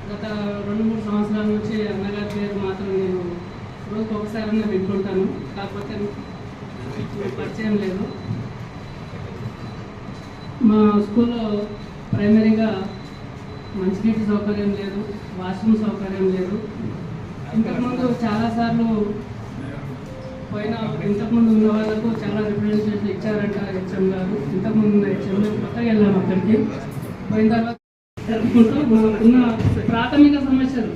గత 2-3 సంవత్సరాల నుంచి అన్నగారి పేరు మాత్రం నేను రోజుకి ఒకసారైనా వింటుంటాను. కాకపోతే పరిచయం లేదు. మా స్కూల్లో ప్రైమరీగా మంచినీటి సౌకర్యం లేదు, వాష్రూమ్ సౌకర్యం లేదు. ఇంతకుముందు చాలాసార్లు ఇంతకుముందు ఉన్న వాళ్ళకు చాలా రిప్రజెంటేషన్ ఇచ్చారంట హెచ్ఎం గారు. ఇంతకుముందు ఉన్న హెచ్ఎం కొత్తగా వెళ్ళాము అక్కడికి. పోయిన తర్వాత జరుపుకుంటూ ఉన్న ప్రాథమిక సమస్యలు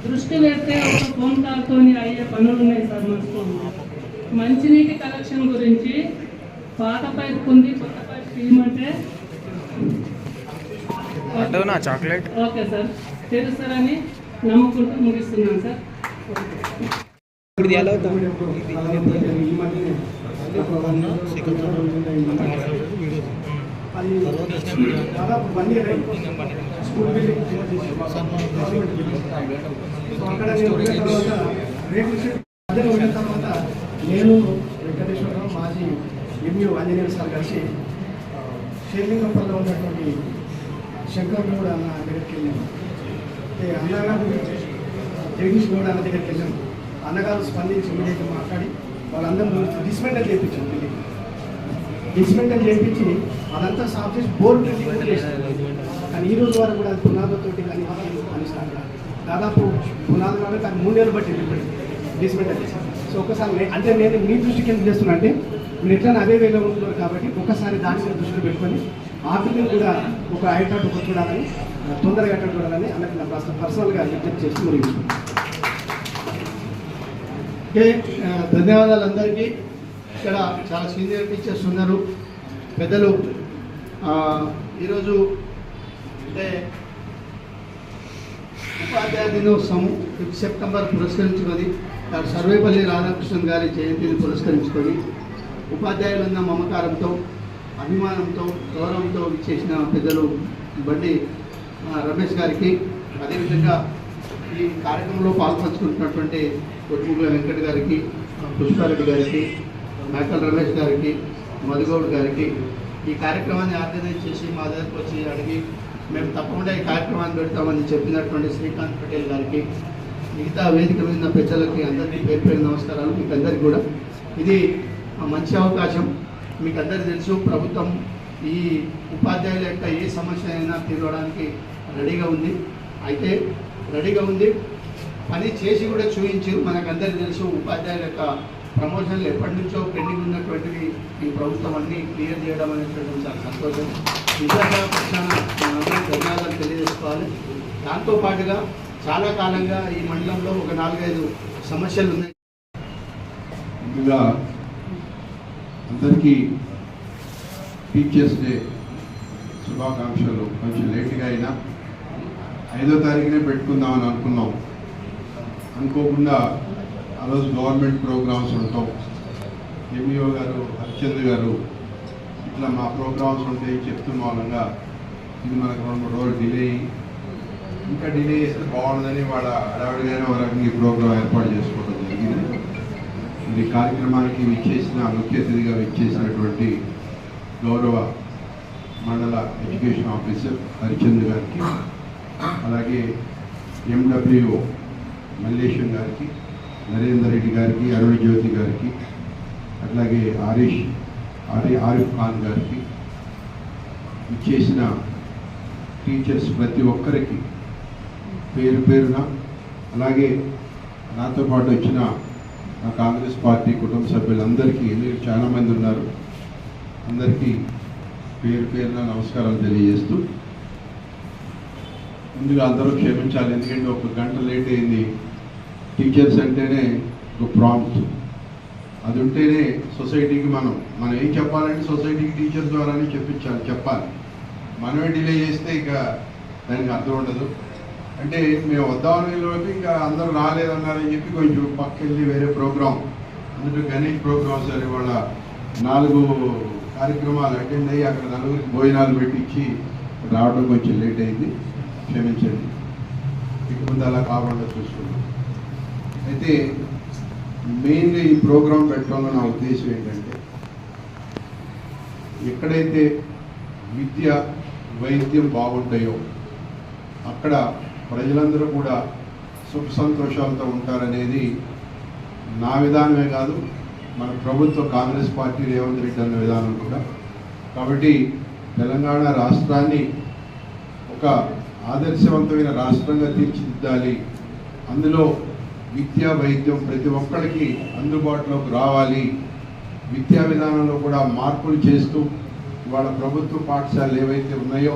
దృష్టి పెడితే ఒక ఫోన్ కాల్తో అయ్యే పనులు ఉన్నాయి సార్. మా స్కూల్లో మంచినీటి కలెక్షన్ గురించి పాత పైపు ఉంది, కొత్త పైపు తీయమంటే ఓకే సార్ తెలుస్తారని నమ్ముకుంటూ ముగిస్తున్నాను సార్. నేను వెంకటేశ్వరరావు మాజీ ఎంయూ ఆంజనేయ సార్ కలిసి షేర్లింగంపల్లిలో ఉన్నటువంటి శంకర్ గౌడ్ అన్న దగ్గరికి వెళ్ళాము. అన్నగారు జగదీష్ గౌడ్ అన్న దగ్గరికి వెళ్ళాము. అన్నగారు స్పందించి ఇమీడియట్గా మాట్లాడి వాళ్ళందరూ డిస్మెంటల్ చేయించాం. డిస్మెంటల్ చేయించి అదంతా సాఫ్ చేసి బోర్డు చేశారు. కానీ ఈ రోజు వరకు కూడా పునాదులతోటి కానీ స్టార్ట్ దాదాపు పునాదులు కానీ 3 నెలలు బట్టి డిస్మెంటల్ చేశారు. సో ఒకసారి అంటే నేను మీ దృష్టికి ఎందుకు చేస్తున్నా అంటే మీరు ఎట్లా అదే వేలో ఉంటున్నారు కాబట్టి ఒకసారి దాని మీద దృష్టిలో పెట్టుకొని ఆ బిల్లుని కూడా ఒక అయ్యేటట్టు ఒక చూడాలని, తొందరగా అయ్యేటట్టు చూడాలని అన్నది నా పర్సనల్గా విజ్ఞప్తి చేస్తూ ముగించుకున్నాను. ఓకే, ధన్యవాదాలు అందరికీ. ఇక్కడ చాలా సీనియర్ టీచర్స్ ఉన్నారు, పెద్దలు. ఈరోజు అంటే ఉపాధ్యాయ దినోత్సవం 5 సెప్టెంబర్ పురస్కరించుకొని డాక్టర్ సర్వేపల్లి రాధాకృష్ణన్ గారి జయంతిని పురస్కరించుకొని ఉపాధ్యాయులున్న మమకారంతో, అభిమానంతో, గౌరవంతో చేసిన పెద్దలు బండి రమేష్ గారికి, అదేవిధంగా ఈ కార్యక్రమంలో పాల్పంచుకుంటున్నటువంటి కొట్టుముల వెంకట్ గారికి, పుష్పారెడ్డి గారికి, మేకల్ రమేష్ గారికి, మధుగౌడ్ గారికి, ఈ కార్యక్రమాన్ని ఆర్గనైజ్ చేసి మా దగ్గరకు వచ్చి అడిగి మేము తప్పకుండా ఈ కార్యక్రమాన్ని పెడతామని చెప్పినటువంటి శ్రీకాంత్ పటేల్ గారికి, మిగతా వేదిక మీద పెద్దలకి అందరికీ పేరు పేరు నమస్కారాలు. మీకు అందరికీ కూడా ఇది మంచి అవకాశం. మీకు అందరికీ తెలుసు, ప్రభుత్వం ఈ ఉపాధ్యాయుల యొక్క ఏ సమస్య అయినా తీరడానికి రెడీగా ఉంది. అయితే రెడీగా ఉంది, పని చేసి కూడా చూపించారు. మనకందరికీ తెలుసు, ఉపాధ్యాయుల యొక్క ప్రమోషన్లు ఎప్పటి నుంచో పెండింగ్ ఉన్నటువంటివి ఈ ప్రభుత్వం అన్నీ క్లియర్ చేయడం అనేటువంటి చాలా సంతోషం. నిజంగా మనందరూ ధన్యవాదాలు తెలియజేసుకోవాలి. దాంతోపాటుగా చాలా కాలంగా ఈ మండలంలో ఒక 4-5 సమస్యలు ఉన్నాయి. ముందుగా అందరికీ టీచర్స్ డే శుభాకాంక్షలు. కొంచెం లేట్గా అయినా 5వ తారీఖునే పెట్టుకుందామని అనుకున్నాం. అనుకోకుండా ఆ రోజు గవర్నమెంట్ ప్రోగ్రామ్స్ ఉంటాం. ఎంఈఓ గారు, హరిచంద్ర గారు ఇట్లా మా ప్రోగ్రామ్స్ ఉంటాయి చెప్తున్న మూలంగా ఇది మనకు 2-3 రోజులు డిలే అయ్యి, ఇంకా డిలే చేస్తే బాగుండదని వాళ్ళ హడావిడిగానే ఒక రకంగా ఈ ప్రోగ్రాం ఏర్పాటు చేసుకోవడం జరిగింది. ఇది కార్యక్రమానికి ముఖ్య అతిథిగా విచ్చేసినటువంటి గౌరవ మండల ఎడ్యుకేషన్ ఆఫీసర్ హరిచంద్ర గారికి, అలాగే ఎండబ్ల్యూఓ మల్లేశం గారికి, నరేందర్ రెడ్డి గారికి, అరుణ్ జ్యోతి గారికి, అట్లాగే ఆరిఫ్ ఖాన్ గారికి, ఇచ్చేసిన టీచర్స్ ప్రతి ఒక్కరికి పేరు పేరున, అలాగే నాతో పాటు వచ్చిన నా కాంగ్రెస్ పార్టీ కుటుంబ సభ్యులందరికీ, ఎందుకంటే చాలామంది ఉన్నారు, అందరికీ పేరు పేరున నమస్కారాలు తెలియజేస్తూ, ముందుగా అందరూ క్షమించాలి. ఎందుకంటే 1 గంట లేట్ అయింది. టీచర్స్ అంటేనే ఒక ప్రాంప్ట్, అది ఉంటేనే సొసైటీకి మనం ఏం చెప్పాలంటే సొసైటీకి టీచర్స్ ద్వారానే చెప్పాలి. మనమే డిలే చేస్తే ఇక దానికి అర్థం ఉండదు. అంటే మేము వద్దామని లోపు ఇంకా అందరూ రాలేదన్నారని చెప్పి కొంచెం పక్కకెళ్ళి వేరే ప్రోగ్రాం, అందులో గణేష్ ప్రోగ్రామ్స్ అని వాళ్ళ 4 కార్యక్రమాలు అటెండ్ అయ్యి అక్కడ 4గురికి భోజనాలు పెట్టించి రావడం కొంచెం లేట్ అయింది, క్షమించండి. ఇక ముందు అలా కాకుండా చూసుకున్నాం. అయితే మెయిన్గా ఈ ప్రోగ్రాం పెట్టడంలో నా ఉద్దేశం ఏంటంటే, ఎక్కడైతే విద్య వైద్యం బాగుంటాయో అక్కడ ప్రజలందరూ కూడా సుఖ సంతోషాలతో ఉంటారనేది నా విధానమే కాదు, మన ప్రభుత్వ కాంగ్రెస్ పార్టీ రేవంత్ రెడ్డి అన్న విధానం కూడా. కాబట్టి తెలంగాణ రాష్ట్రాన్ని ఒక ఆదర్శవంతమైన రాష్ట్రంగా తీర్చిదిద్దాలి. అందులో విద్యా వైద్యం ప్రతి ఒక్కరికి అందుబాటులోకి రావాలి. విద్యా విధానంలో కూడా మార్పులు చేస్తూ ఇవాళ ప్రభుత్వ పాఠశాలలు ఏవైతే ఉన్నాయో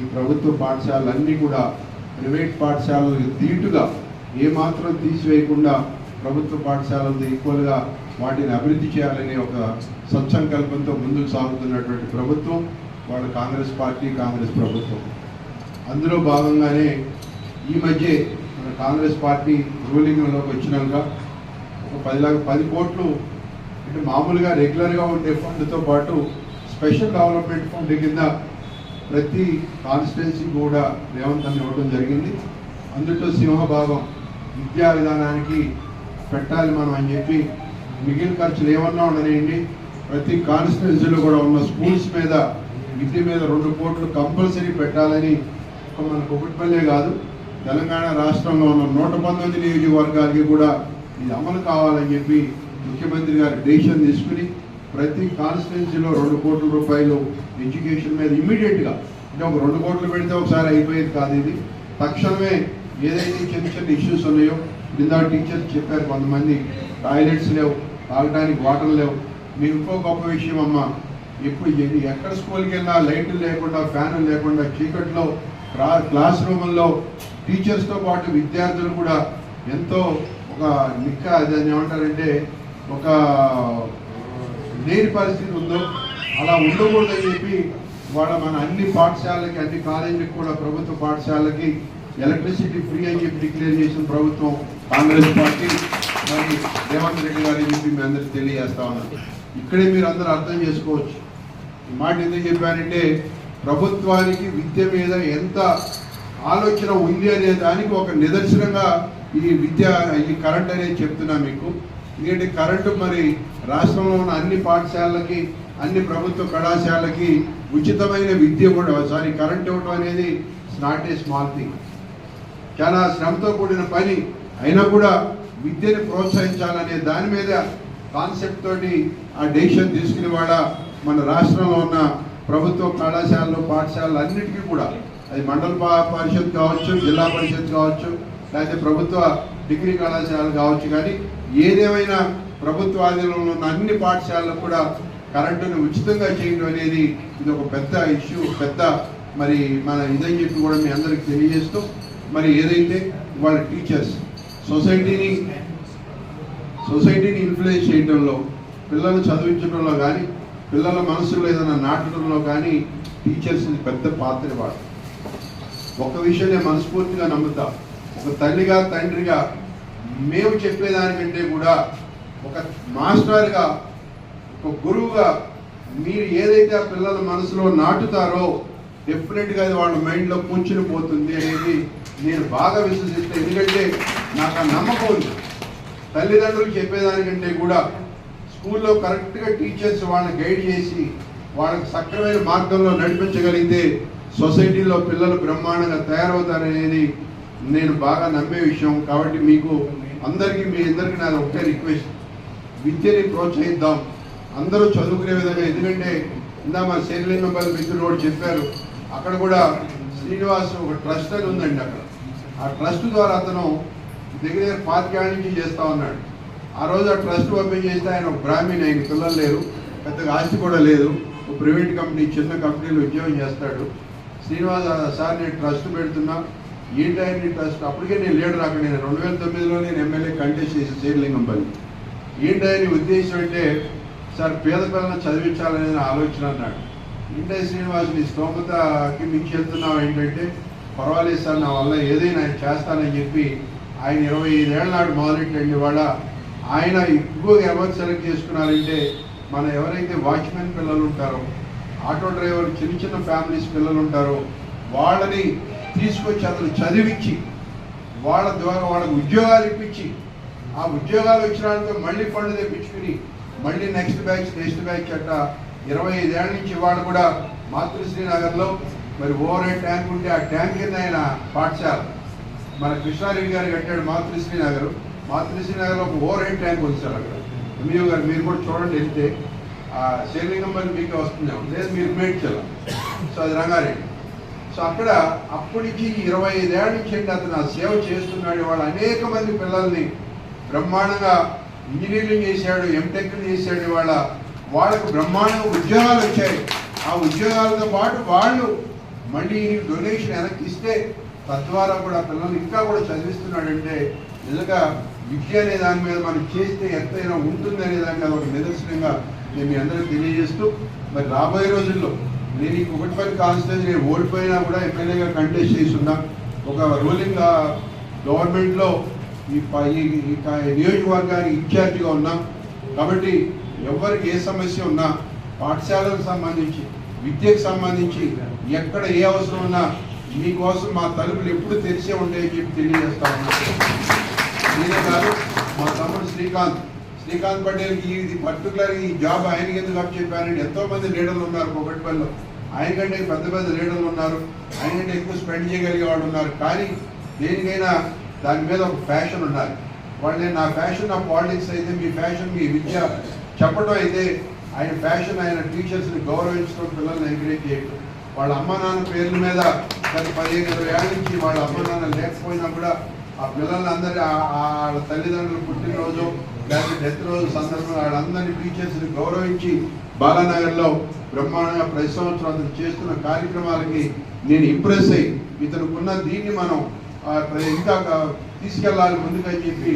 ఈ ప్రభుత్వ పాఠశాలలన్నీ కూడా ప్రైవేట్ పాఠశాలలకు ధీటుగా ఏమాత్రం తీసివేయకుండా ప్రభుత్వ పాఠశాలలతో ఈక్వల్గా వాటిని అభివృద్ధి చేయాలనే ఒక సత్సంకల్పంతో ముందుకు సాగుతున్నటువంటి ప్రభుత్వం వాళ్ళ కాంగ్రెస్ పార్టీ, కాంగ్రెస్ ప్రభుత్వం. అందులో భాగంగానే ఈ మధ్య మన కాంగ్రెస్ పార్టీ రూలింగ్లోకి వచ్చినాక ఒక 10 కోట్లు అంటే మామూలుగా రెగ్యులర్గా ఉండే ఫండ్తో పాటు స్పెషల్ డెవలప్మెంట్ ఫండ్ కింద ప్రతి కాన్స్టిట్యున్సీ కూడా రేవంత్ అని ఇవ్వడం జరిగింది. అందులో సింహభాగం విద్యా విధానానికి పెట్టాలి మనం అని చెప్పి మిగిలిన ఖర్చులు ఏమన్నా ఉండనివ్వండి, ప్రతి కాన్స్టిట్యున్సీలో కూడా ఉన్న స్కూల్స్ మీద విద్య మీద 2 కోట్లు కంపల్సరీ పెట్టాలని మన కుకట్పల్లే కాదు తెలంగాణ రాష్ట్రంలో ఉన్న 119 నియోజకవర్గాలకి కూడా ఇది అమలు కావాలని చెప్పి ముఖ్యమంత్రి గారు డెసిషన్ తీసుకుని ప్రతి కాన్స్టిట్యున్సీలో 2 కోట్ల రూపాయలు ఎడ్యుకేషన్ మీద ఇమ్మీడియట్గా, అంటే ఒక 2 కోట్లు పెడితే ఒకసారి అయిపోయేది కాదు. ఇది తక్షణమే ఏదైతే చిన్న ఇష్యూస్ ఉన్నాయో కింద టీచర్స్ చెప్పారు, కొంతమంది టాయిలెట్స్ లేవు, తాగడానికి వాటర్ లేవు. మీకు ఇంకో గొప్ప విషయం అమ్మ, ఎప్పుడు ఎక్కడ స్కూల్కి వెళ్ళినా లైట్లు లేకుండా ఫ్యాన్లు లేకుండా చీకట్లో క్లాస్ రూముల్లో టీచర్స్తో పాటు విద్యార్థులు కూడా ఎంతో ఒక దాన్ని ఏమంటారంటే ఒక లేని పరిస్థితి ఉందో అలా ఉండకూడదని చెప్పి మన అన్ని పాఠశాలలకి అన్ని కాలేజీలకు కూడా ప్రభుత్వ పాఠశాలకి ఎలక్ట్రిసిటీ ఫ్రీ అని చెప్పి డిక్లేర్ చేసిన ప్రభుత్వం కాంగ్రెస్ పార్టీ. మరి రేవంత్ రెడ్డి గారు చెప్పి మీ అందరికి తెలియజేస్తా ఉన్నాను. ఇక్కడే మీరు అందరూ అర్థం చేసుకోవచ్చు ఈ మాట ఎందుకు చెప్పారంటే ప్రభుత్వానికి విద్య మీద ఎంత ఆలోచన ఉంది అనే దానికి ఒక నిదర్శనంగా ఈ కరెంట్ అనేది చెప్తున్నా మీకు. ఎందుకంటే కరెంటు మరి రాష్ట్రంలో ఉన్న అన్ని పాఠశాలలకి అన్ని ప్రభుత్వ కళాశాలకి ఉచితమైన విద్య కూడా కరెంట్ ఇవ్వడం అనేది నాట్ ఏ స్మాల్ థింగ్, చాలా శ్రమతో కూడిన పని. అయినా కూడా విద్యను ప్రోత్సహించాలనే దాని మీద కాన్సెప్ట్ తోటి ఆ డెసిషన్ తీసుకునే వాళ్ళ మన రాష్ట్రంలో ఉన్న ప్రభుత్వ కళాశాలలు పాఠశాలలు అన్నిటికీ కూడా అది మండల పరిషత్ కావచ్చు, జిల్లా పరిషత్ కావచ్చు, లేకపోతే ప్రభుత్వ డిగ్రీ కళాశాలలు కావచ్చు, కానీ ఏదేమైనా ప్రభుత్వ ఆధీనంలో ఉన్న అన్ని పాఠశాలలకు కూడా కరెంటును ఉచితంగా చేయడం అనేది ఇది ఒక పెద్ద ఇష్యూ, పెద్ద మరి మన ఇదని చెప్పి కూడా మీ అందరికి తెలియజేస్తూ, మరి ఏదైతే వాళ్ళ టీచర్స్ సొసైటీని ఇన్ఫ్లుయెన్స్ చేయడంలో, పిల్లలు చదివించడంలో కానీ పిల్లల మనసులో ఏదైనా నాటడంలో కానీ టీచర్స్ పెద్ద పాత్ర వాడు. ఒక విషయం నేను మనస్ఫూర్తిగా నమ్ముతా, ఒక తల్లిగా తండ్రిగా మేము చెప్పేదానికంటే కూడా ఒక మాస్టర్గా ఒక గురువుగా మీరు ఏదైతే ఆ పిల్లల మనసులో నాటుతారో డెఫినెట్గా అది వాళ్ళ మైండ్లో కూర్చుని పోతుంది అనేది నేను బాగా విశ్వసిస్తాను. ఎందుకంటే నాకు ఆ నమ్మకం ఉంది. తల్లిదండ్రులు చెప్పేదానికంటే కూడా స్కూల్లో కరెక్ట్గా టీచర్స్ వాళ్ళని గైడ్ చేసి వాళ్ళకి సక్రమైన మార్గంలో నడిపించగలిగితే సొసైటీలో పిల్లలు బ్రహ్మాండంగా తయారవుతారనేది నేను బాగా నమ్మే విషయం. కాబట్టి మీకు అందరికీ మీ అందరికీ నాది ఒకటే రిక్వెస్ట్, విద్యని ప్రోత్సహిద్దాం, అందరూ చదువుకునే విధంగా. ఎందుకంటే ఇందా మా శరీరంపల్లి మిత్రులు కూడా చెప్పారు, అక్కడ కూడా శ్రీనివాస్ ఒక ట్రస్ట్ అని ఉందండి. అక్కడ ఆ ట్రస్ట్ ద్వారా అతను దగ్గర 25 ఏళ్ళ నుంచి చేస్తూ ఉన్నాడు. ఆ రోజు ఆ ట్రస్ట్ ఓపెన్ చేస్తే ఆయన ఒక బ్రాహ్మణ్, ఆయన పిల్లలు లేరు, పెద్దగా ఆస్తి కూడా లేదు, ఒక ప్రైవేట్ కంపెనీ చిన్న కంపెనీలో ఉద్యోగం చేస్తాడు. శ్రీనివాస్ సార్ నేను ట్రస్ట్ పెడుతున్నా, ఏంటంటే ట్రస్ట్, అప్పటికే నేను లీడర్, అక్కడ నేను 2009లో నేను ఎమ్మెల్యే కంటెస్ట్ చేసి శ్రీలింగంపల్లి. ఏంటని ఉద్దేశం అంటే సార్ పేద పిల్లలను చదివించాలనే ఆలోచన అన్నాడు. ఏంటంటే శ్రీనివాస్ నీ స్తోమతకి మించి వెళ్తున్నావు ఏంటంటే, పర్వాలేదు సార్ నా వల్ల ఏదైనా ఆయన చేస్తానని చెప్పి ఆయన 25 ఏళ్ళ నాడు మొదలెట్టండి. వాళ్ళ ఆయన ఎక్కువగా ఎవరు సెలెక్ట్ చేసుకున్నారంటే మన ఎవరైతే వాచ్మెన్ పిల్లలు ఉంటారో, ఆటో డ్రైవర్, చిన్న చిన్న ఫ్యామిలీస్ పిల్లలు ఉంటారో వాళ్ళని తీసుకొచ్చి అతను చదివించి వాళ్ళ ద్వారా వాళ్ళకు ఉద్యోగాలు ఇప్పించి ఆ ఉద్యోగాలు వచ్చినాక మళ్ళీ ఫండ్ తెప్పించుకుని మళ్ళీ నెక్స్ట్ బ్యాచ్ అట్ట 25 ఏళ్ళ నుంచి వాళ్ళు కూడా మాతృశ్రీ నగర్లో మరి ఓవర్ హెడ్ ట్యాంక్ ఉంటే ఆ ట్యాంక్ కింద ఆయన పాఠశాల మన కృష్ణారెడ్డి గారు కట్టాడు మాతృశ్రీ నగర్. మాతృశ్రీ నగర్లో ఒక ఓవర్ హెడ్ ట్యాంక్ ఉంది సార్ అక్కడ. ఎంఈఓ గారు మీరు కూడా చూడండి, వెళ్తే ఆ శేలింగంపల్లి మీకే వస్తున్నాం, లేదు మీరు మేడ్చల. సో అది రంగారెడ్డి. సో అక్కడ అప్పటికి 25 ఏళ్ళ నుంచి అతను ఆ సేవ చేస్తున్నాడు. వాళ్ళు అనేక మంది పిల్లల్ని బ్రహ్మాండంగా ఇంజనీరింగ్ చేశాడు, ఎంటెక్లు చేశాడు. వాళ్ళకు బ్రహ్మాండంగా ఉద్యోగాలు వచ్చాయి. ఆ ఉద్యోగాలతో పాటు వాళ్ళు మళ్ళీ డొనేషన్ వెనక్కి ఇస్తే తద్వారా కూడా పిల్లల్ని ఇంకా కూడా చదివిస్తున్నాడంటే నిజంగా విద్య అనే దాని మీద మనం చేస్తే ఎంతైనా ఉంటుంది అనే దానికి అది ఒక నిదర్శనంగా నేను మీ అందరికీ తెలియజేస్తూ, మరి రాబోయే రోజుల్లో నేను ఈ కుకట్పల్లి కాన్స్టిట్యూన్సీ నేను ఓడిపోయినా కూడా ఎమ్మెల్యేగా కంటెస్ట్ చేస్తున్నా. ఒక రూలింగ్ గవర్నమెంట్లో ఈ నియోజకవర్గానికి ఇన్ఛార్జిగా ఉన్నాం. కాబట్టి ఎవరికి ఏ సమస్య ఉన్నా, పాఠశాలకు సంబంధించి, విద్యకు సంబంధించి ఎక్కడ ఏ అవసరం ఉన్నా మీకోసం మా తలుపులు ఎప్పుడు తెరిచే ఉంటాయని చెప్పి తెలియజేస్తా ఉన్నాను. నేనే కాదు, మా తమ్ముడు శ్రీకాంత్ పటేల్కి ఇది పర్టికులర్ ఈ జాబ్ ఆయనకి ఎందుకు అప్ చెప్పానండి. ఎంతోమంది లీడర్లు ఉన్నారు కుకట్పల్లిలో, ఆయనకంటే పెద్ద పెద్ద లీడర్లు ఉన్నారు, ఆయనకంటే ఎక్కువ స్పెండ్ చేయగలిగే వాళ్ళు ఉన్నారు. కానీ దేనికైనా దాని మీద ఒక ఫ్యాషన్ ఉండాలి. వాళ్ళు నా ఫ్యాషన్ నా పాలిటిక్స్ అయితే, మీ ఫ్యాషన్ మీ విద్య చెప్పడం అయితే, ఆయన ఫ్యాషన్ ఆయన టీచర్స్ని గౌరవించడం, పిల్లల్ని ఎంకరేజ్ చేయడం. వాళ్ళ అమ్మ నాన్న పేర్ల మీద గత 15-20 ఏళ్ళ నుంచి వాళ్ళ అమ్మ నాన్న లేకపోయినా కూడా ఆ పిల్లల్ని అందరి వాళ్ళ తల్లిదండ్రులు పుట్టినరోజు లేకపోతే డెత్ రోజు సందర్భంగా వాళ్ళందరినీ టీచర్స్ని గౌరవించి బాలానగర్లో బ్రహ్మాండంగా ప్రతి సంవత్సరం అతను చేస్తున్న కార్యక్రమాలకి నేను ఇంప్రెస్ అయ్యి ఇతనుకున్న దీన్ని మనం ఇంకా తీసుకెళ్ళాలి ముందుకని చెప్పి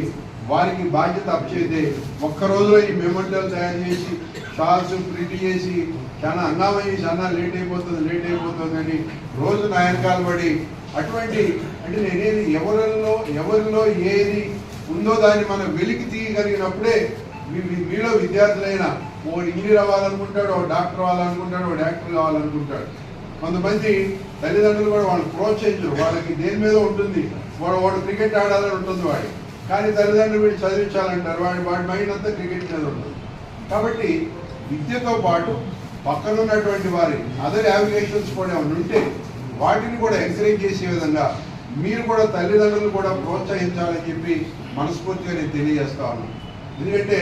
వారికి బాధ్యత అప్పచేస్తే ఒక్క రోజులో ఈ మెమోరియల్ తయారు చేసి షాల్స్ ప్రింట్ చేసి చాలా హంగామా చేసి అన్నా లేట్ అయిపోతుంది అని రోజు నా వెనకాల పడి అటువంటి అంటే నేనేది ఎవరిలో ఏది ఉందో దాన్ని మనం వెలికి తీయగలిగినప్పుడే మీలో విద్యార్థులైనా ఓ ఇంజనీర్ అవ్వాలనుకుంటాడు, ఓ డాక్టర్ అవ్వాలనుకుంటాడు, ఓ యాక్టర్ కావాలనుకుంటాడు. కొంతమంది తల్లిదండ్రులు కూడా వాళ్ళు ప్రోత్సహించరు, వాళ్ళకి దేని మీద ఉంటుంది, వాడు క్రికెట్ ఆడాలని ఉంటుంది వాడి, కానీ తల్లిదండ్రులు వీడు చదివించాలంటారు, వాడి మైండ్ అంతా క్రికెట్ మీద ఉంటుంది. కాబట్టి విద్యతో పాటు పక్కన ఉన్నటువంటి వారి అదర్ యావిగేషన్స్ కూడా ఏమైనా ఉంటే వాటిని కూడా ఎంకరేజ్ చేసే విధంగా మీరు కూడా తల్లిదండ్రులు కూడా ప్రోత్సహించాలని చెప్పి మనస్ఫూర్తిగా నేను తెలియజేస్తా ఉన్నాను. ఎందుకంటే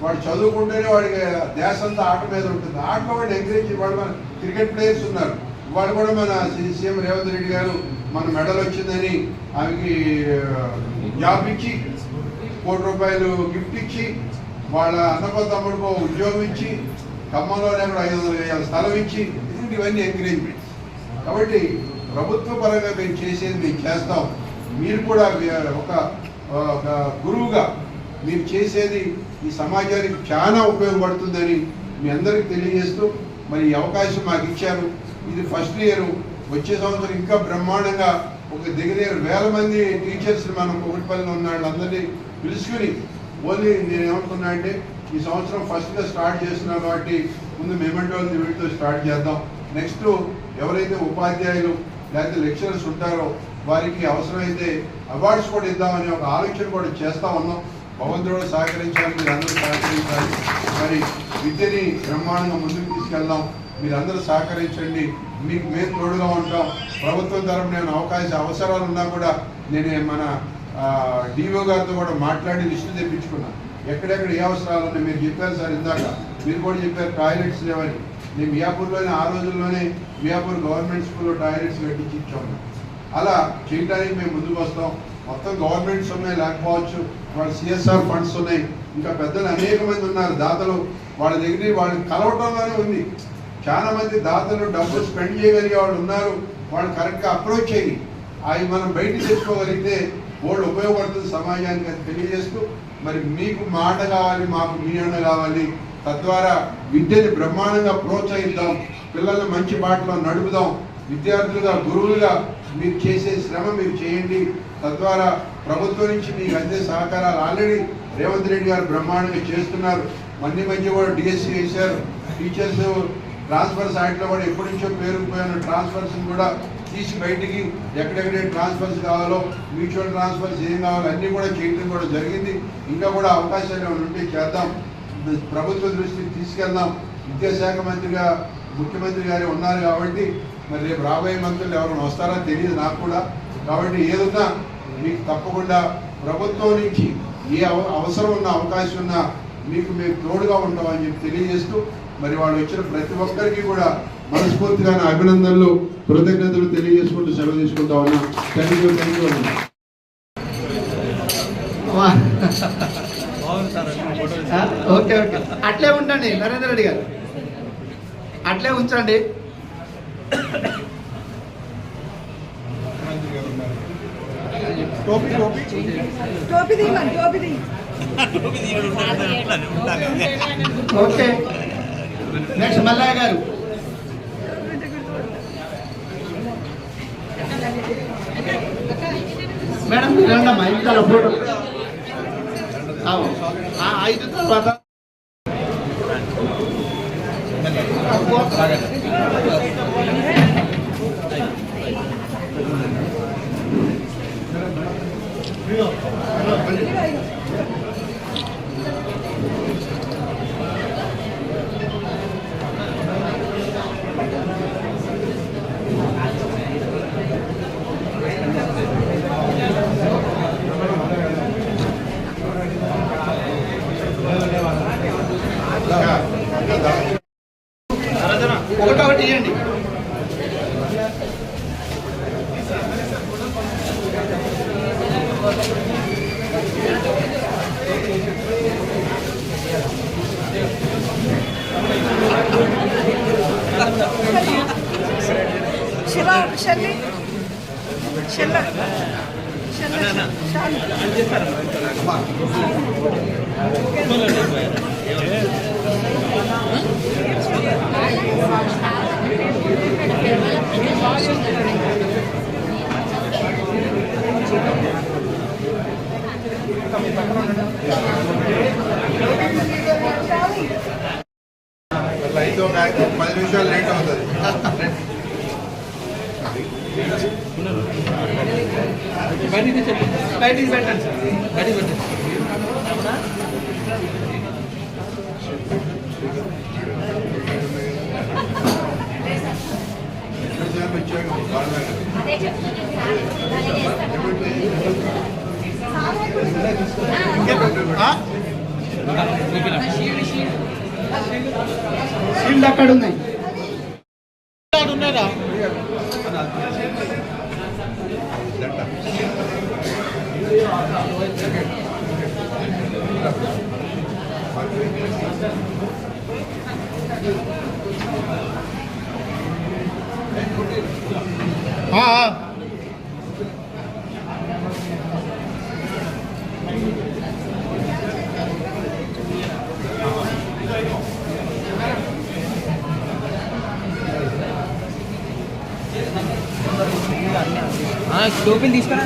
వాడు చదువుకుంటేనే వాడికి ధ్యాస అంతా ఆట మీద ఉంటుంది. ఆటలో వాడు ఎంకరేజ్ వాడు మన క్రికెట్ ప్లేయర్స్ ఉన్నారు, వాళ్ళు కూడా మన సీఎం రేవంత్ రెడ్డి గారు మన మెడల్ వచ్చిందని ఆమెకి జాబ్ ఇచ్చి ₹1 కోటి గిఫ్ట్ ఇచ్చి వాళ్ళ అన్నకో తమ్ముడికో ఉద్యోగం ఇచ్చి ఖమ్మంలోనే కూడా 500 స్థలం ఇచ్చి ఇవన్నీ ఎంకరేజ్మెంట్స్. కాబట్టి ప్రభుత్వ పరంగా మేము చేసేది మేము చేస్తాం. మీరు కూడా ఒక గురువుగా మీరు చేసేది ఈ సమాజానికి చాలా ఉపయోగపడుతుందని మీ అందరికీ తెలియజేస్తూ మరి ఈ అవకాశం మాకు ఇచ్చారు. ఇది ఫస్ట్ ఇయర్, వచ్చే సంవత్సరం ఇంకా బ్రహ్మాండంగా ఒక దగ్గర 1000 మంది టీచర్స్ మనం కుకట్పల్లిలో ఉన్న వాళ్ళందరినీ పిలుచుకుని ఓన్లీ నేను ఏమనుకున్నా అంటే ఈ సంవత్సరం ఫస్ట్గా స్టార్ట్ చేస్తున్నాం కాబట్టి ముందు మెమెంటోల్ని వీటితో స్టార్ట్ చేద్దాం. నెక్స్ట్ ఎవరైతే ఉపాధ్యాయులు లేకపోతే లెక్చరర్స్ ఉంటారో వారికి అవసరమైతే అవార్డ్స్ కూడా ఇద్దామని ఒక ఆలోచన కూడా చేస్తూ ఉన్నాం. భగవంతుడు సహకరించాలి, మీరు అందరూ సహకరించాలి. మరి విద్యని బ్రహ్మాండంగా ముందుకు తీసుకెళ్దాం. మీరందరూ సహకరించండి, మీకు మేము తోడుగా ఉంటాం. ప్రభుత్వం తరఫున నేను అవసరాలు ఉన్నా కూడా నేను మన డిఓ గారితో కూడా మాట్లాడి లిస్టు తెప్పించుకున్నాను. ఎక్కడెక్కడ ఏ అవసరాలు ఉన్నాయి మీరు చెప్పారు సార్, ఇందాక మీరు కూడా చెప్పారు టాయిలెట్స్ లేవని. నేను మియాపూర్లోనే ఆ రోజుల్లోనే మియాపూర్ గవర్నమెంట్ స్కూల్లో టాయిలెట్స్ కట్టించి ఇచ్చాము. అలా చేయడానికి మేము ముందుకు వస్తాం. మొత్తం గవర్నమెంట్స్ ఉన్నాయి లేకపోవచ్చు, వాళ్ళ సిఎస్ఆర్ ఫండ్స్ ఉన్నాయి, ఇంకా పెద్దలు అనేక మంది ఉన్నారు దాతలు. వాళ్ళ దగ్గర వాళ్ళని కలవటంలోనే ఉంది. చాలా మంది దాతలు డబ్బులు స్పెండ్ చేయగలిగే వాళ్ళు ఉన్నారు. వాళ్ళు కరెక్ట్గా అప్రోచ్ అయ్యి అవి మనం బయటికి తెచ్చుకోగలిగితే వాళ్ళు ఉపయోగపడుతుంది సమాజానికి అని తెలియజేస్తూ మరి మీకు మాట కావాలి, మాకు మీ అండ కావాలి. తద్వారా విద్యని బ్రహ్మాండంగా ప్రోత్సహిద్దాం, పిల్లల్ని మంచి బాటలో నడుపుదాం. విద్యార్థులుగా గురువులుగా మీరు చేసే శ్రమ మీరు చేయండి. తద్వారా ప్రభుత్వం నుంచి మీకు అందే సహకారాలు ఆల్రెడీ రేవంత్ రెడ్డి గారు బ్రహ్మాండంగా చేస్తున్నారు. మధ్య కూడా డిఎస్సీ వేశారు. టీచర్స్ ట్రాన్స్ఫర్స్ యాక్ట్లో కూడా ఎప్పటి నుంచో పేరుకుపోయిన ట్రాన్స్ఫర్స్ కూడా తీసి బయటికి ఎక్కడెక్కడే ట్రాన్స్ఫర్స్ కావాలో, మ్యూచువల్ ట్రాన్స్ఫర్స్ ఏం కావాలో అన్నీ కూడా చేయడం కూడా జరిగింది. ఇంకా కూడా అవకాశాలు ఉంటే చేద్దాం, ప్రభుత్వ దృష్టికి తీసుకెళ్దాం. విద్యాశాఖ మంత్రిగా ముఖ్యమంత్రి గారు ఉన్నారు కాబట్టి మరి రేపు రాబోయే మంత్రులు ఎవరైనా వస్తారో తెలియదు నాకు కూడా. కాబట్టి ఏదన్నా మీకు తప్పకుండా ప్రభుత్వం నుంచి ఏ అవసరం ఉన్న అవకాశం ఉన్నా మీకు మేము తోడుగా ఉంటామని చెప్పి తెలియజేస్తూ, మరి వాళ్ళు వచ్చిన ప్రతి ఒక్కరికి కూడా మనస్ఫూర్తిగా అభినందనలు, కృతజ్ఞతలు తెలియజేసుకుంటూ సెలవు తీసుకుంటా ఉన్నా. Thank you. ఓకే ఓకే, అట్లే ఉండండి నరేందర్ రెడ్డి గారు, అట్లే ఉంచండి. ఓకే, నెక్స్ట్ మల్లయ్య గారు. మేడం రండమ్మా, ఇంకా ఫోటో 5 తర్వాత ఒకటి ఇవ్వండి. రైతు 10 నిమిషాలు లేట్ అవుతుంది. బయటికి పెట్టండి, బయటికి పెట్టండి. షీల్డ్ అక్కడ ఉన్నాయి. టోకెన్ తీసుకురా.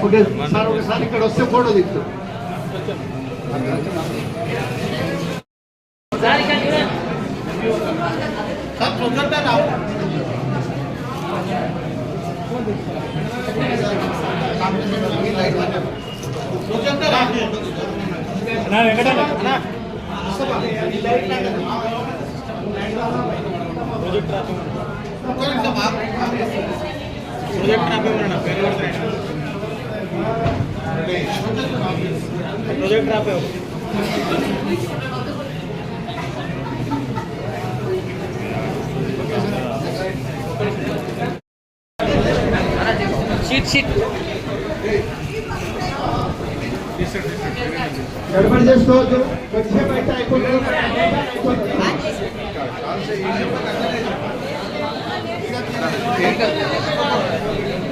ఓకే సార్, ఒకసారి ఇక్కడ వస్తే ఫోటో తీస్తారు. గడపడి చేసుకోవద్దు, కొద్దిసేపు అయితే అయిపోతుంది.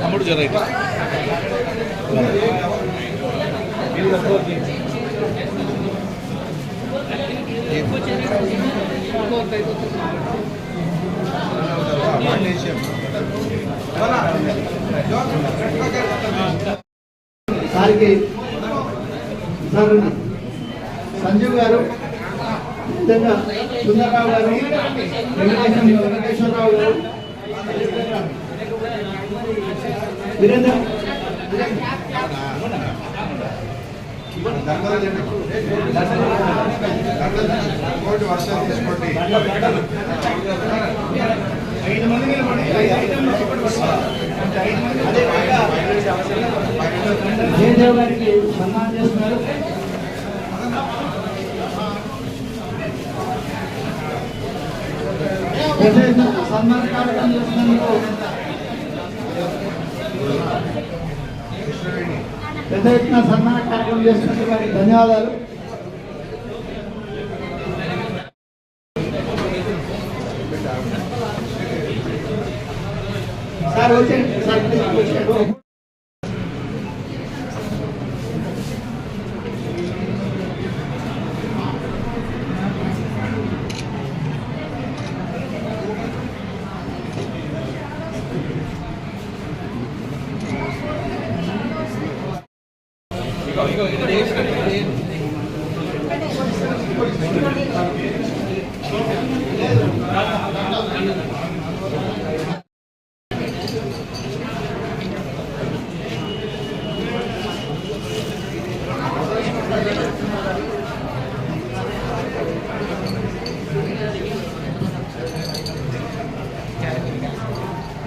అమ్ముడు జరైతే సార్కి సార్ సంజీవ్ గారు అదేవిధంగా సుందరరావు గారు, వెంకటేశ్వరరావు గారు, వీరేంద్ర వర్షాలు తీసుకోండి. 5 మంది నిలబడి జయదేవ్ గారికి సన్మానం చేస్తున్నారు. సన్మాన కార్యక్రమం చేస్తున్నందుకు పెద్ద ఎత్తున సన్మాన కార్యక్రమం చేస్తున్నందుకు వారికి ధన్యవాదాలు. సార్ వచ్చేయండి సార్, వచ్చేయండి.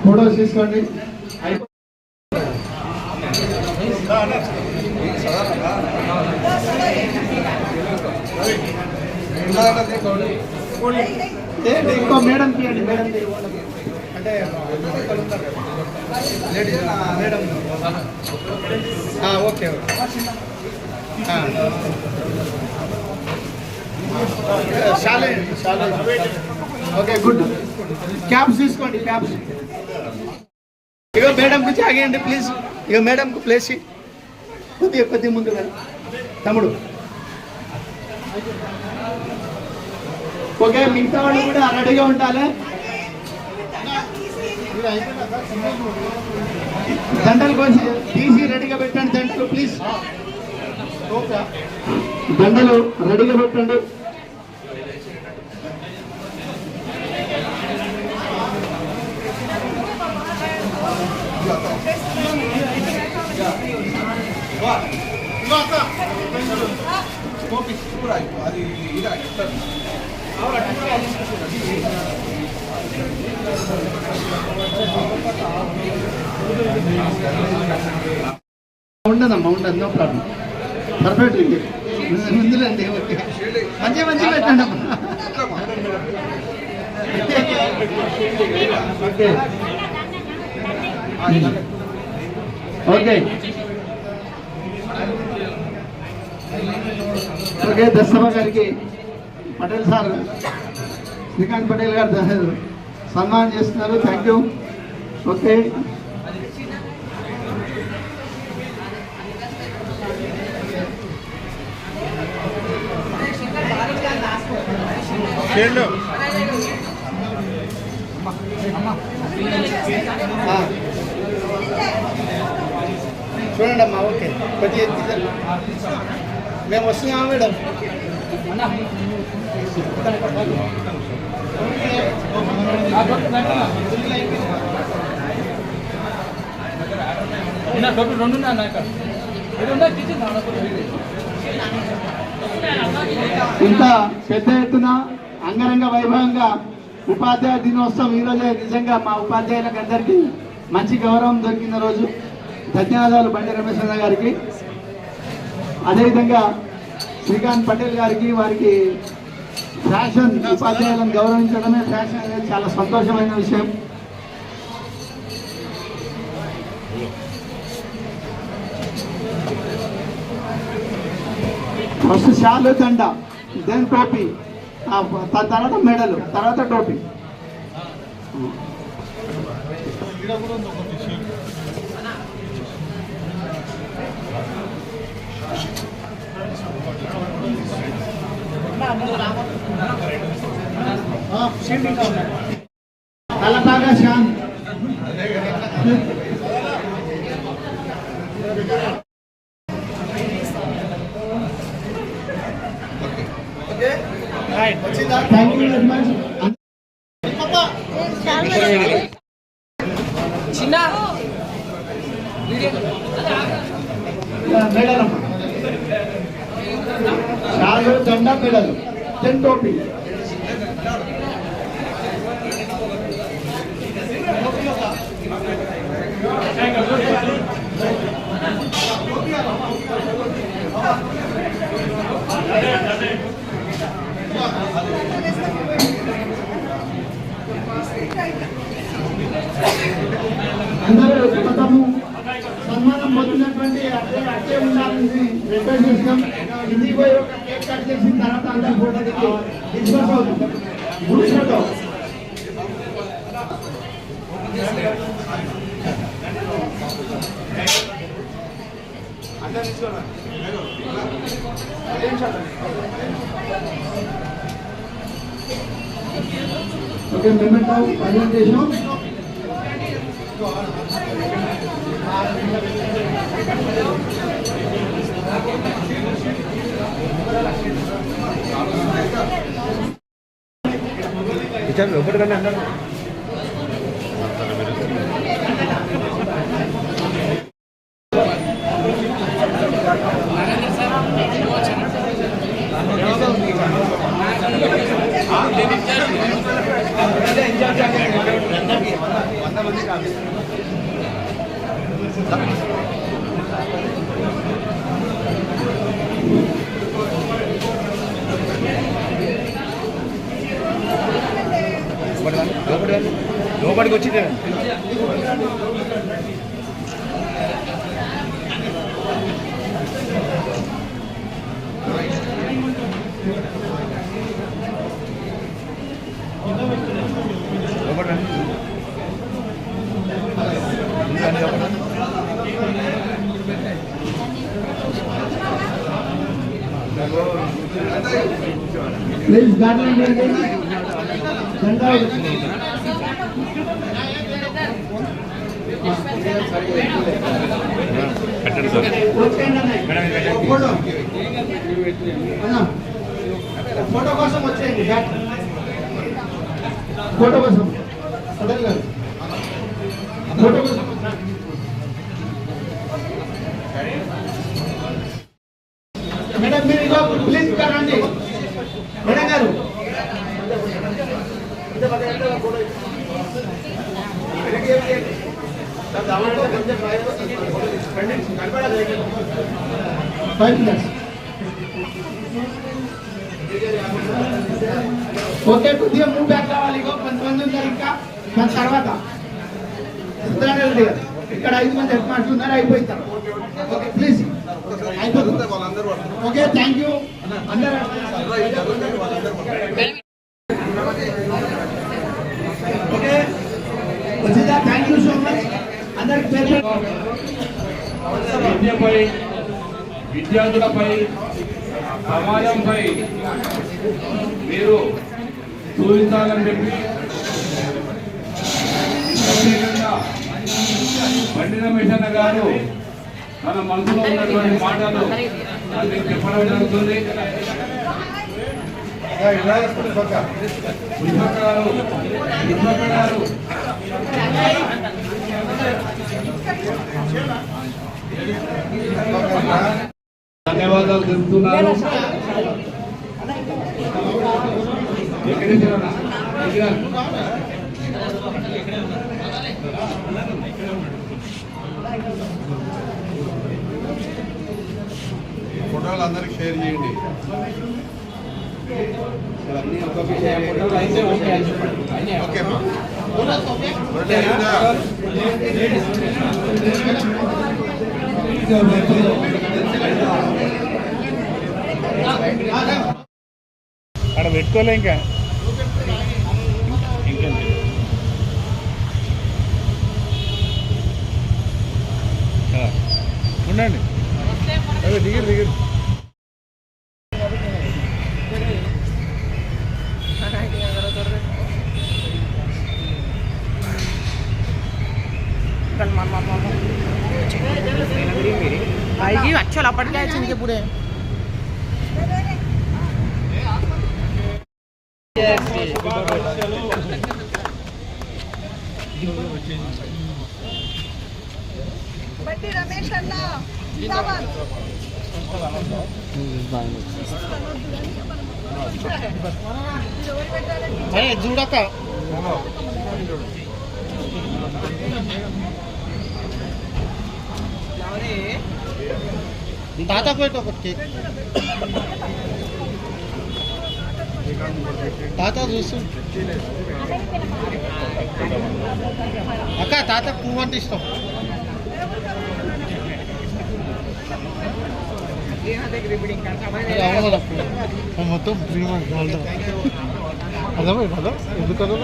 ఫోటోస్ తీసుకోండి. ఇంకో మేడం తీయండి, మేడం అంటే మేడం ఓకే చాలే చాలే ఓకే గుడ్. క్యాప్స్ తీసుకోండి, క్యాప్స్. ఇగో మేడంకు చాగేయండి ప్లీజ్. ఇక మేడంకు ప్లేస్ కొద్దిగా ముందుగా తమ్ముడు. ఓకే, మిగతా వాళ్ళు కూడా రెడీగా ఉండాలి. దండలు కొంచెం తీసి రెడీగా పెట్టండి. దండలు ప్లీజ్, దండలు రెడీగా పెట్టండి. ఉండదమ్మా, ఉండదు, నో ప్రాబ్లం. పర్ఫెక్ట్ ముందులండి. ఓకే, మంచిగా మంచిగా పెట్టండి అమ్మా. ఓకే ఓకే దస్తమా గారికి పటేల్ సార్, శ్రీకాంత్ పటేల్ గారు సన్మానం చేస్తున్నారు. Thank you. ఓకే, చూడండి అమ్మా. ఓకే, కొద్దిగా మేము వస్తున్నామా మేడం? ఇంత పెద్ద ఎత్తున అంగరంగ వైభవంగా ఉపాధ్యాయ దినోత్సవం ఈరోజే నిజంగా మా ఉపాధ్యాయులకు అందరికీ మంచి గౌరవం దొరికిన రోజు. ధన్యవాదాలు బండి రమేష్ అన్న గారికి, అదేవిధంగా శ్రీకాంత్ పటేల్ గారికి. వారికి ఫ్యాషన్ ఉపాధ్యాయులను గౌరవించడమే ఫ్యాషన్ అనేది చాలా సంతోషమైన విషయం. ఫస్ట్ షాలు, దండ, దెన్ టోపీ, తర్వాత మెడలు, తర్వాత టోపీ. తలపాగా శాంత్. వచ్చిందా? Thank you very much. చిన్న మెడల్ షాలు జెండా మెడల్ టెన్ టోపీ. అందరూ మొత్తము సన్మానం పొందినటువంటి అట్టే ఉండాలని రిక్వెస్ట్ చేస్తున్నాం. ఇంటికి పోయి ఒక కేక్ కట్ చేసిన తర్వాత అందరూ ఫోటో దిగి డిస్పర్స్ అవుతుంది. Group photo okay. Memento presentation లోపల కన్నా అన్నారు లోపలికి వచ్చి ప్లీజ్ గార్డెన్ జెండా ఫోటో కోసం వచ్చేయండి. ఫోటో కోసం సదన్ గారు ఫోటో కోసం మేడం మీరు ఇలా ప్లీజ్ కానండి మేడం గారు. ఓకే. కొద్దిగా మూవ్ బ్యాక్ కావాలి. కొంతమంది ఉన్నారు ఇంకా మన తర్వాత సుధారెడ్డి గారు ఇక్కడ 5 మంది హెడ్ మాస్టర్ ఉన్నారు. అయిపోతారు. ఓకే ప్లీజ్ అయిపోతుంది. ఓకే థ్యాంక్ యూ అందరూ. ఓకే వచ్చిందా? థ్యాంక్ యూ సో మచ్ అందరికి పేరు. విద్యపై, విద్యార్థులపై, సమాజంపై మీరు చూపించాలని చెప్పి ప్రత్యేకంగా బండి రమేశన్న గారు మన మనసులో ఉన్నటువంటి మాటలు అది చెప్పడం జరుగుతుంది. పుష్పక్క గారు ధన్యవాదాలు తెలుపుతున్నారు. ఫోటోలు అందరికి షేర్ చేయండి. ఓకే అమ్మా. అక్కడ పెట్టుకోలే ఇంకా ఉండండి. దిగరు దిగరు. आएगी अच्छा लपट गया इनके पूरे బట్టి రమేష్ అన్న జిందాబాద్. చూడక తాత పెట్టు ఒక కేక్ తాత చూస్తు అక్క తాత పువ్వు అంటే ఇష్టం. మొత్తం అర్థమై కదా ఎందుకు కదా